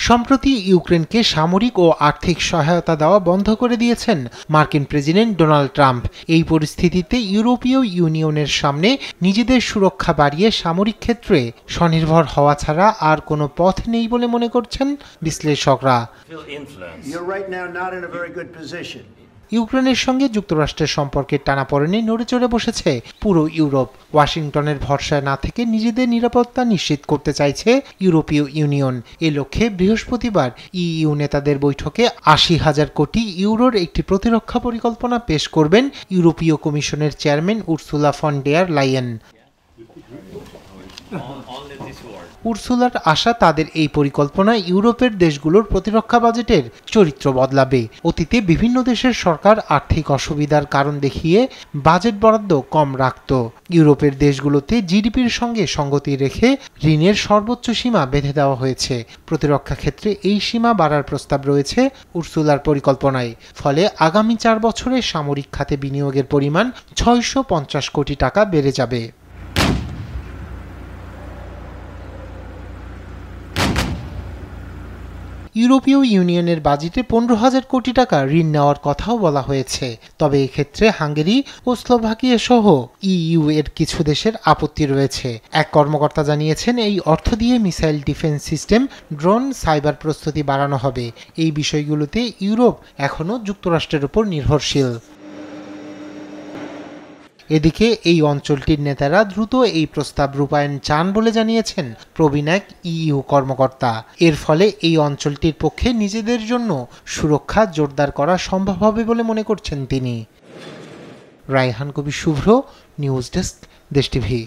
সম্প্রতি ইউক্রেনকে সামরিক ও আর্থিক সহায়তা দেওয়া বন্ধ করে দিয়েছেন মার্কিন প্রেসিডেন্ট ডোনাল্ড ট্রাম্প। এই পরিস্থিতিতে ইউরোপীয় ইউনিয়নের সামনে নিজেদের সুরক্ষা বাড়িয়ে সামরিক ক্ষেত্রে স্বনির্ভর হওয়া ছাড়া আর কোনো পথ নেই বলে মনে করছেন বিশ্লেষকরা। ইউক্রেনের সঙ্গে যুক্তরাষ্ট্রের সম্পর্কের টানাপোড়েনে নড়েচড়ে বসেছে পুরো ইউরোপ। ওয়াশিংটনের ভরসায় না থেকে নিজেদের নিরাপত্তা নিশ্চিত করতে চাইছে ইউরোপীয় ইউনিয়ন। এ লক্ষ্যে বৃহস্পতিবার ইইউ নেতাদের বৈঠকে ৮০,০০০ কোটি ইউরোর একটি প্রতিরক্ষা পরিকল্পনা পেশ করবেন ইউরোপীয় কমিশনের chairman Ursula von der Leyen. উর্সুলার আশা, তাদের এই পরিকল্পনা ইউরোপের দেশগুলোর প্রতিরক্ষা বাজেটের চরিত্র বদলাবে। অতীতে বিভিন্ন দেশের সরকার আর্থিক অসুবিধার কারণ দেখিয়ে বাজেট বরাদ্দ কম রাখত। ইউরোপের দেশগুলোতে জিডিপির সঙ্গে সঙ্গতি রেখে ঋণের সর্বোচ্চ সীমা বেঁধে দেওয়া হয়েছে। প্রতিরক্ষা ক্ষেত্রে এই সীমা বাড়ার প্রস্তাব রয়েছে উর্সুলার পরিকল্পনায়। ফলে আগামী 4 বছরে সামরিক খাতে বিনিয়োগের পরিমাণ ৬৫০ কোটি টাকা বেড়ে যাবে। ইউরোপীয় ইউনিয়নের বাজেটে ১৫,০০০ কোটি টাকা ঋণ নেওয়ার কথাও বলা হয়েছে। তবে এক্ষেত্রে হাঙ্গেরি ও স্লোভাকিয়া সহ ইইউ এর কিছু দেশের আপত্তি রয়েছে। এক কর্মকর্তা জানিয়েছেন, এই অর্থ দিয়ে missile defence system, drone, cyber প্রস্তুতি বাড়ানো হবে। এই বিষয়গুলোতে ইউরোপ এখনও যুক্তরাষ্ট্রের উপর নির্ভরশীল। এদিকে এই অঞ্চলটির নেতারা দ্রুত এই প্রস্তাব রূপায়ণ চান বলে জানিয়েছেন প্রবীণ এক ইইউ কর্মকর্তা। এর ফলে এই অঞ্চলটির পক্ষে নিজেদের জন্য সুরক্ষা জোরদার করা সম্ভব হবে বলে মনে করছেন তিনি। রায়হান কবির শুভ্র, নিউজ ডেস্ক, দেশ টিভি।